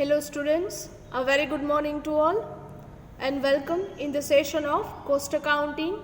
Hello students, a very good morning to all and welcome in the session of cost accounting.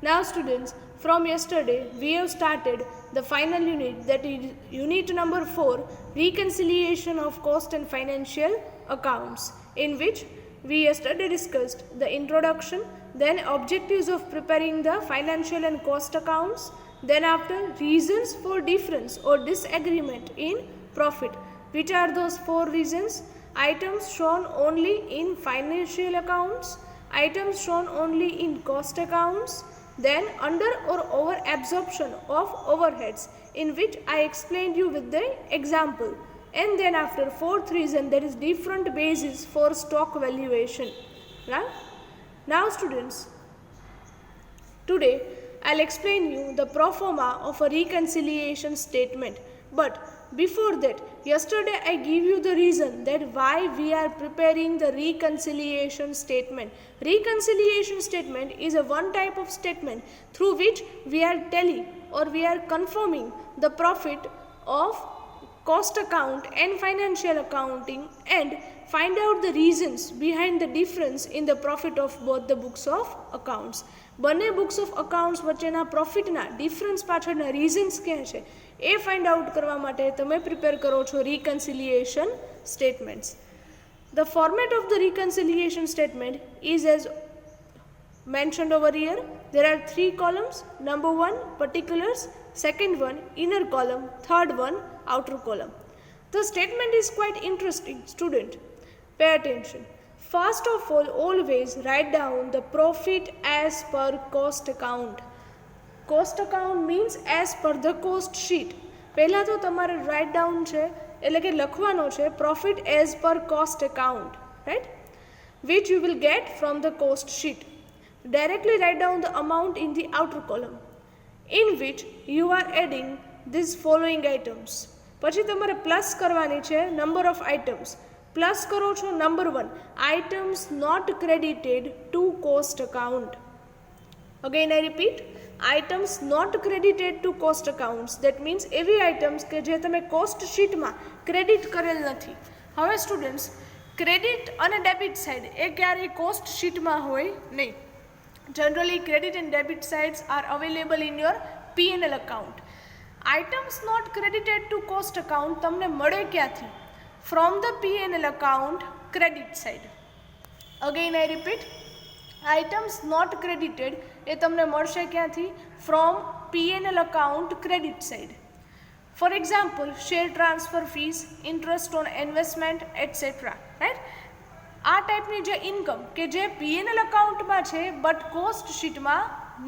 Now students, from yesterday we have started the final unit, that is unit number 4, reconciliation of cost and financial accounts, in which we yesterday discussed the introduction, then objectives of preparing the financial and cost accounts, then after reasons for difference or disagreement in profit. Which are those 4 reasons? Items shown only in financial accounts, items shown only in cost accounts, then under or over absorption of overheads, in which I explained you with the example, and then after 4th reason, that is different basis for stock valuation. Right? Now students, today I'll explain you the pro forma of a reconciliation statement, but before that, yesterday I gave you the reason that why we are preparing the reconciliation statement. Reconciliation statement is a one type of statement through which we are telling or we are confirming the profit of cost account and financial accounting and find out the reasons behind the difference in the profit of both the books of accounts. બંને books of accounts વચ્ચેના પ્રોફિટના difference પાછળના reasons ક્યાં છે એ find out કરવા માટે તમે prepare કરો છો reconciliation statements. The format of the reconciliation statement is as mentioned over here. There are 3 columns. Number 1, particulars. Second one, inner column. Third one, outer column. The statement is quite interesting, student. Pay attention. First of all, always write down the profit as per cost account. Cost account means as per the cost sheet. પહેલાં તો તમારે write down છે એટલે કે લખવાનો છે profit as per cost account, right? Which you will get from the cost sheet. Directly write down the amount in the outer column, in which you are adding these following items. પછી તમારે plus કરવાની છે number of items. Plus કરો છો number 1, items not credited to cost account. Again I repeat, items not credited to cost accounts. That means એવી items કે જે તમે cost sheetમાં ક્રેડિટ કરેલ નથી. હવે સ્ટુડન્ટ્સ, ક્રેડિટ અને ડેબિટ સાઇડ એ ક્યારેય કોસ્ટ શીટમાં હોય નહીં. Generally credit and debit sides are available in your P&L account. Items not credited to cost account તમને મળે ક્યાંથી? From the P&L account credit side. Again I repeat, items not credited એ તમને મળશે ક્યાંથી? From P&L account credit side. For example, share transfer fees, interest on investment, etc. Right? આ ટાઈપની જે income કે જે P&L અકાઉન્ટમાં છે બટ કોસ્ટ શીટમાં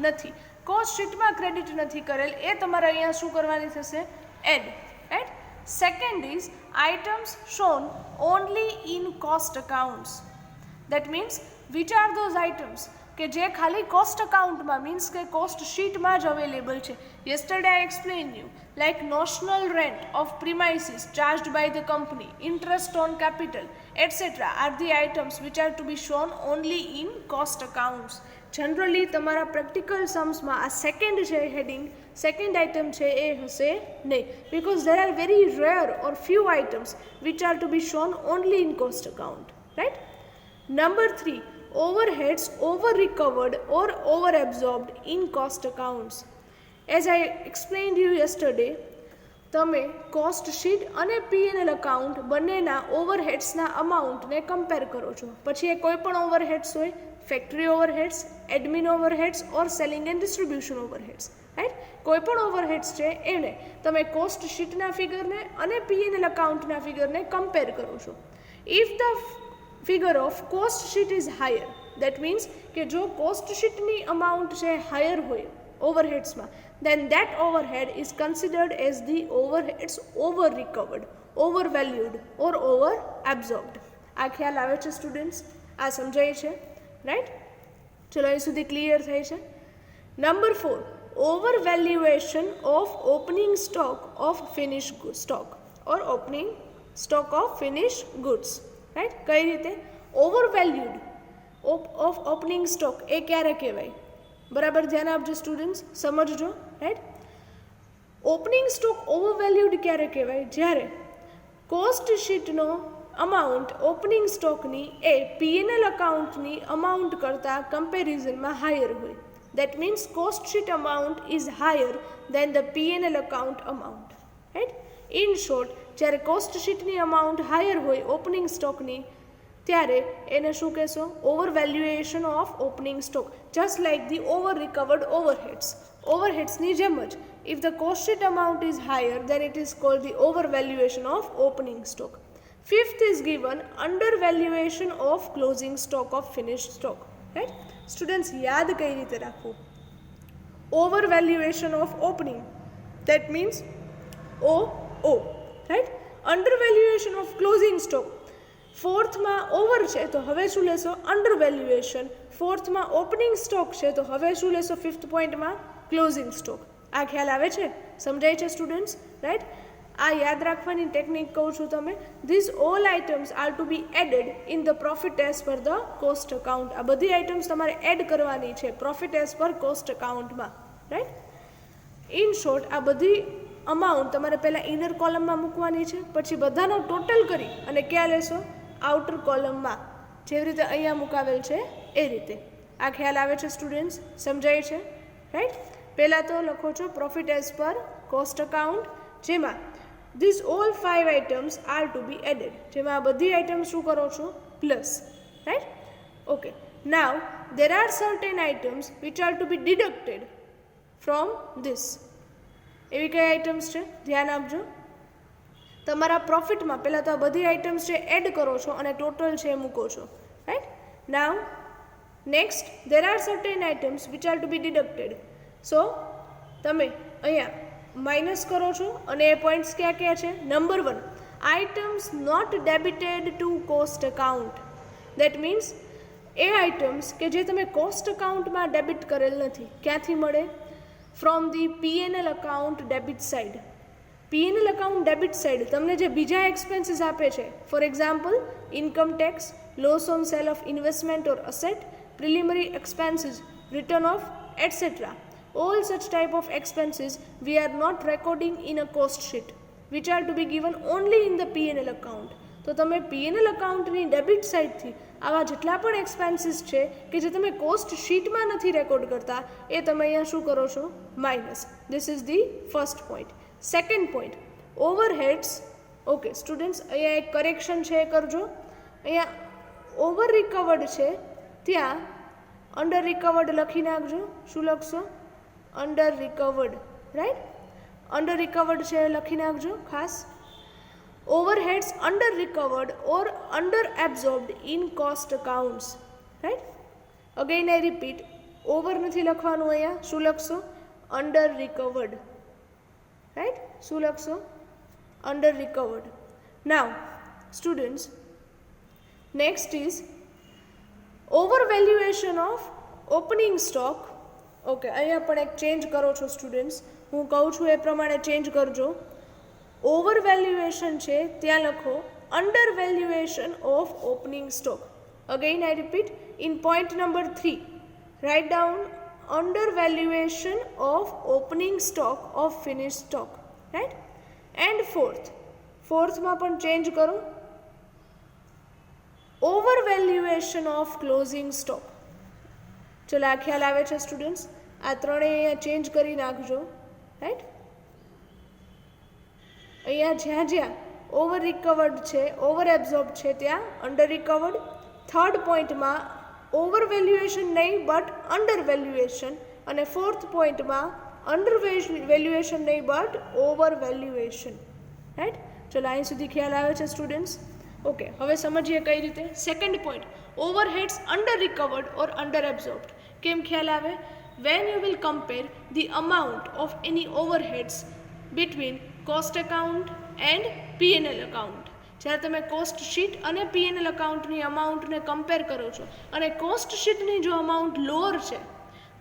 નથી, કોસ્ટ શીટમાં ક્રેડિટ નથી કરેલ, એ તમારે અહીંયા શું કરવાની થશે? Add. Right? Second is items shown only in cost accounts. That means which are those items કે જે ખાલી cost accountમાં means કે cost sheetમાં જ available છે. Yesterday I explained you like notional rent of premises charged by the company, interest on capital, etc. are the items which are to be shown only in cost accounts. Generally તમારા practical sumsમાં આ second છે heading, second item છે એ હશે નહીં, because there are very rare or few items which are to be shown only in cost account, right? Number 3, overheads over recovered or over absorbed in cost accounts. As I explained you yesterday, તમે cost sheet અને P&L account બંનેના ઓવરહેડ્સના અમાઉન્ટને compare કરો છો. પછી એ કોઈ પણ overheads હોય, factory overheads, admin overheads or selling and distribution overheads, right? કોઈ પણ ઓવરહેડ્સ છે એને તમે કોસ્ટ શીટના ફિગરને અને P&L અકાઉન્ટના ફિગરને કમ્પેર કરો છો. If the figure of cost sheet is higher, that means કે જો કોસ્ટ શીટની અમાઉન્ટ છે હાયર હોય overheadsમાં, then that overhead is considered as the overheads over recovered, over valued or over absorbed. આ ખ્યાલ આવે છે સ્ટુડન્ટ્સ? આ સમજાય છે? રાઈટ? ચલો અહીં સુધી ક્લિયર થાય છે? Number 4, over valuation of opening stock of finished stock or opening stock of finished goods. Right? કઈ રીતે? over valued of opening stock એ ક્યારે કહેવાય? બરાબર ધ્યાન આપજો સ્ટુડન્ટ્સ, સમજજો. રાઈટ? ઓપનિંગ સ્ટોક ઓવરવેલ્યુડ ક્યારે કહેવાય? જ્યારે કોસ્ટ શીટનો અમાઉન્ટ ઓપનિંગ સ્ટોકની એ P&L અકાઉન્ટની અમાઉન્ટ કરતાં કમ્પેરિઝનમાં હાયર હોય. That means cost sheet amount is higher than the P&L account amount. Right. In short, જ્યારે કોસ્ટ શીટની અમાઉન્ટ હાયર હોય ઓપનિંગ સ્ટોકની ત્યારે એને શું કહેશો? Over valuation of opening stock. Just like the over recovered overheads. ઓવરહેડ્સની જેમ જ if the cost sheet amount is higher then it is called the overvaluation of opening stock. Fifth is given undervaluation of closing stock of finished stock. Right? Students, યાદ કઈ રીતે રાખવું? Overvaluation of opening, that means OO. Right? Undervaluation of closing stock. ફોર્થમાં over છે તો હવે શું લેશો? અંડરવેલ્યુએશન. ફોર્થમાં ઓપનિંગ સ્ટોક છે તો હવે શું લેશો? ફિફ્થ પોઈન્ટમાં ક્લોઝિંગ સ્ટોક. આ ખ્યાલ આવે છે? સમજાય છે સ્ટુડન્ટ્સ? રાઈટ. આ યાદ રાખવાની ટેકનિક કહું છું તમે. This all items are to be added in the profit as per the cost account. આ બધી આઇટમ્સ તમારે એડ કરવાની છે પ્રોફિટ એઝ પર કોસ્ટ અકાઉન્ટમાં. રાઈટ. ઇન શોર્ટ, આ બધી અમાઉન્ટ તમારે પહેલાં ઇનર કોલમમાં મૂકવાની છે, પછી બધાનો ટોટલ કરી અને ક્યાં લેશો? આઉટર કોલમમાં. જેવી રીતે અહીંયા મુકાવેલ છે એ રીતે. આ ખ્યાલ આવે છે સ્ટુડન્ટ્સ? સમજાય છે? રાઈટ. પહેલાં તો લખો છો profit as per cost account, જેમાં this all 5 items are to be added. જેમાં આ બધી આઇટમ્સ શું કરો છો? Plus. Right. Okay. Now there are certain items which are to be deducted from this. એવી કઈ આઇટમ્સ છે? ધ્યાન આપજો. તમારા પ્રોફિટમાં પહેલાં તો આ બધી આઇટમ્સ છે એડ કરો છો અને ટોટલ છે મૂકો છો. Right. Now next there are certain items which are to be deducted. So તમે અહીંયા માઇનસ કરો છો અને એ પોઈન્ટ્સ ક્યાં ક્યાં છે? Number 1, items not debited to cost account. That means એ આઇટમ્સ કે જે તમે કોસ્ટ અકાઉન્ટમાં ડેબિટ કરેલ નથી. ક્યાંથી મળે? From the P&L account debit side. P&L account debit side તમને જે બીજા એક્સપેન્સીસ આપે છે, for example income tax, loss on cell of investment or asset, preliminary expenses, return of etcetera. All such type of expenses we are not recording in a cost sheet, which are to be given only in the P&L account. તો તમે P&L અકાઉન્ટની debit સાઇડથી આવા જેટલા પણ expenses છે કે જે તમે cost શીટમાં નથી રેકોર્ડ કરતા એ તમે અહીંયા શું કરો છો? Minus. This is the first point. Second point, overheads. Okay students, અહીંયા એક કરેક્શન છે એ કરજો. અહીંયા ઓવર રિકવર્ડ છે ત્યાં અંડર રિકવર્ડ લખી નાખજો. શું લખશો? Under recovered. Right. Under recovered છે લખી નાખજો ખાસ. Overheads under recovered or under absorbed in cost accounts. Right. Again I repeat, over નથી લખવાનું અહીંયા. શું લખશો? Under recovered. રાઈટ. શું લખશો? Under recovered. Now students, next is overvaluation of opening stock. Okay, અહીંયા પણ એક ચેન્જ કરો છો સ્ટુડન્ટ્સ. હું કહું છું એ પ્રમાણે ચેન્જ કરજો. ઓવરવેલ્યુએશન છે ત્યાં લખો undervaluation of opening stock. Again I repeat, in point number 3 write down undervaluation of opening stock of finish stock. Right. And ફોર્થમાં પણ ચેન્જ કરો ઓવરવેલ્યુએશન ઓફ ક્લોઝિંગ સ્ટોક. ચલો, આ ખ્યાલ આવે છે સ્ટુડન્ટ્સ? આ ત્રણેય અહીંયા ચેન્જ કરી નાખજો. રાઈટ. અહીંયા જ્યાં જ્યાં ઓવર રિકવર્ડ છે, ઓવર એબ્ઝોર્બ છે ત્યાં અંડર રિકવર્ડ. થર્ડ પોઈન્ટમાં ઓવર વેલ્યુએશન નહીં બટ અંડર વેલ્યુએશન. અને ફોર્થ પોઈન્ટમાં અંડર વેલ્યુએશન નહીં બટ ઓવર વેલ્યુએશન. રાઈટ. ચલો, અહીં સુધી ખ્યાલ આવે છે સ્ટુડન્ટ્સ? ઓકે, હવે સમજીએ કઈ રીતે. Second point, overheads under recovered or under absorbed. કેમ ખ્યાલ આવે? When you will compare the amount of any overheads between cost account and P&L account. જ્યારે તમે કોસ્ટ શીટ અને P&L અકાઉન્ટની અમાઉન્ટને કમ્પેર કરો છો અને કોસ્ટ શીટની જો અમાઉન્ટ લોઅર છે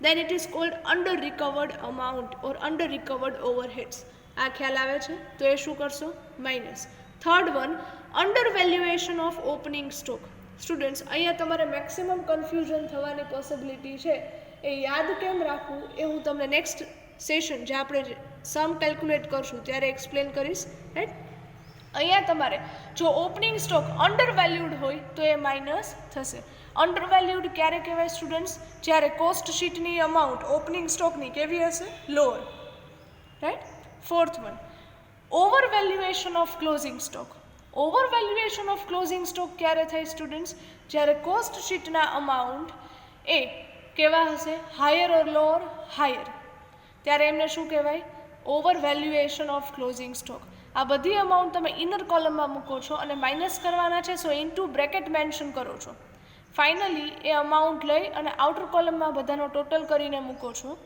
then it is called under recovered amount or under recovered overheads. આ ખ્યાલ આવે છે? તો એ શું કરશો? Minus. Third one, under valuation of opening stock. Students, અહીંયા તમારે મેક્સિમમ કન્ફ્યુઝન થવાની પોસિબિલિટી છે. એ યાદ કેમ રાખવું એ હું તમને નેક્સ્ટ સેશન જે આપણે સમ કેલ્ક્યુલેટ કરશું ત્યારે એક્સપ્લેન કરીશ. રાઈટ. અહીંયા તમારે જો ઓપનિંગ સ્ટોક અંડર વેલ્યુડ હોય તો એ માઇનસ થશે. અંડર વેલ્યુડ ક્યારે કહેવાય સ્ટુડન્ટ્સ? જ્યારે કોસ્ટ શીટની અમાઉન્ટ ઓપનિંગ સ્ટોકની કેવી હશે? Lower. Right. Fourth one, over valuation of closing stock. Over valuation of closing stock ક્યારે થાય સ્ટુડન્ટ્સ? જ્યારે કોસ્ટ શીટના અમાઉન્ટ એ કેવા હશે? હાયર ઓર લોઅર? હાયર. ત્યારે એમને શું કહેવાય? Over valuation of closing stock. આ બધી અમાઉન્ટ તમે ઇનર કોલમમાં મૂકો છો અને માઇનસ કરવાના છે, સો ઇન્ટુ બ્રેકેટ મેન્શન કરો છો. ફાઇનલી એ અમાઉન્ટ લઈ અને આઉટર કોલમમાં બધાનો ટોટલ કરીને મૂકો છો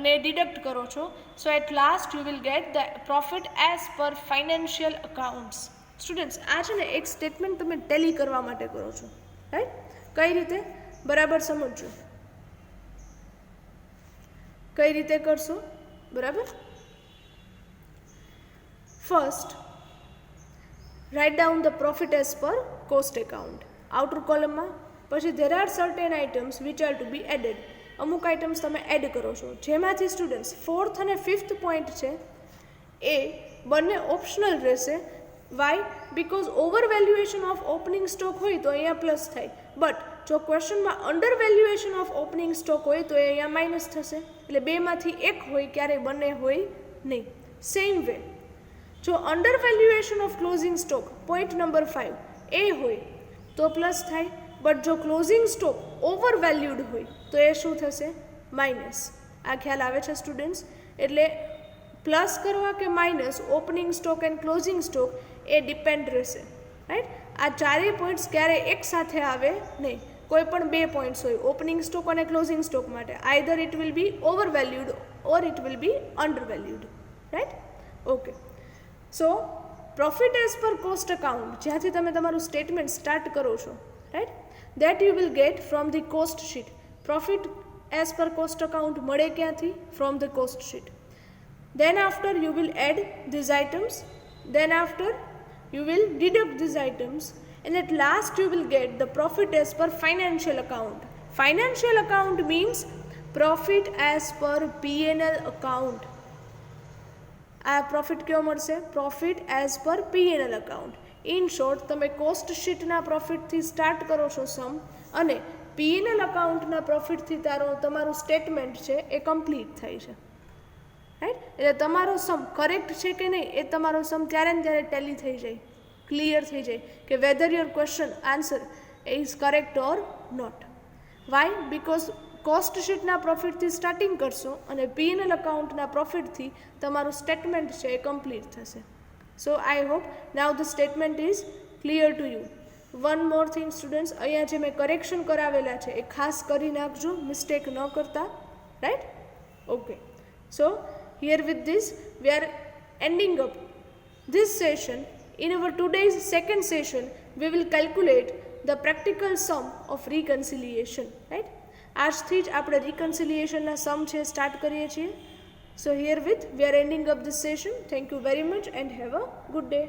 અને એ ડિડક્ટ કરો છો. So at last you will get the profit as per financial accounts. Students, આ છે ને એક સ્ટેટમેન્ટ તમે ટેલી કરવા માટે કરો છો. રાઈટ. કઈ રીતે? બરાબર સમજજો. કઈ રીતે કરશો? બરાબર. First, write down the profit as per cost account outer કોલમમાં. પછી there are certain items which are to be added. અમુક આઇટમ્સ તમે એડ કરો છો, જેમાંથી સ્ટુડન્ટ્સ ફોર્થ અને ફિફ્થ પોઈન્ટ છે એ બંને ઓપ્શનલ રહેશે. Why? Because over valuation of opening stock હોય તો અહીંયા પ્લસ થાય, બટ જો ક્વેશ્ચનમાં under valuation of opening stock હોય તો એ અહીંયા માઇનસ થશે. એટલે બેમાંથી એક હોય, ક્યારેય બંને હોય નહીં. સેમ વે, જો under valuation of closing stock point number 5 એ હોય તો પ્લસ થાય, બટ જો ક્લોઝિંગ સ્ટોક ઓવર વેલ્યુડ હોય તો એ શું થશે? માઇનસ. આ ખ્યાલ આવે છે સ્ટુડન્ટ્સ? એટલે પ્લસ કરવા કે minus opening stock and closing stock A depend રહેશે. રાઈટ. આ ચારેય પોઈન્ટ્સ ક્યારેય એક સાથે આવે નહીં. કોઈ પણ બે પોઈન્ટ્સ હોય ઓપનિંગ સ્ટોક અને ક્લોઝિંગ સ્ટોક માટે, either it will be over valued or it will be under valued. Right. Okay. So profit as per cost account, જ્યાંથી તમે તમારું સ્ટેટમેન્ટ સ્ટાર્ટ કરો છો, right, that you will get from the cost sheet. Profit as per cost account મળે ક્યાંથી? From the cost sheet. Then after you will add these items, then after you will deduct these items, and at last you will get the profit as per financial account. Financial account means profit as per P&L account. આ profit કેવો મળશે? Profit as પર P&L account. In short, તમે cost શીટના પ્રોફિટથી start કરો છો સમ, અને P&L અકાઉન્ટના પ્રોફિટથી તમારું સ્ટેટમેન્ટ છે એ કમ્પ્લીટ થાય છે. રાઈટ. એટલે તમારો સમ કરેક્ટ છે કે નહીં એ તમારો સમ ત્યારે ને ત્યારે ટેલી થઈ જાય, ક્લિયર થઈ જાય કે whether your question answer is correct or not. Why? Because cost શીટના પ્રોફિટથી સ્ટાર્ટિંગ કરશો અને P&L અકાઉન્ટના પ્રોફિટથી તમારું સ્ટેટમેન્ટ છે એ કમ્પ્લીટ થશે. So I hope now the statement is clear to you. One more thing students, અહીંયા જે મેં કરેક્શન કરાવેલા છે એ ખાસ કરી નાખજો, મિસ્ટેક ન કરતા. Right. Okay. So here with this we are ending up this session. In our today's second session we will calculate the practical sum of reconciliation. Right. આજથી જ આપણે reconciliationના sum છે સ્ટાર્ટ કરીએ છીએ. So here with we are ending up this session. Thank you very much and have a good day.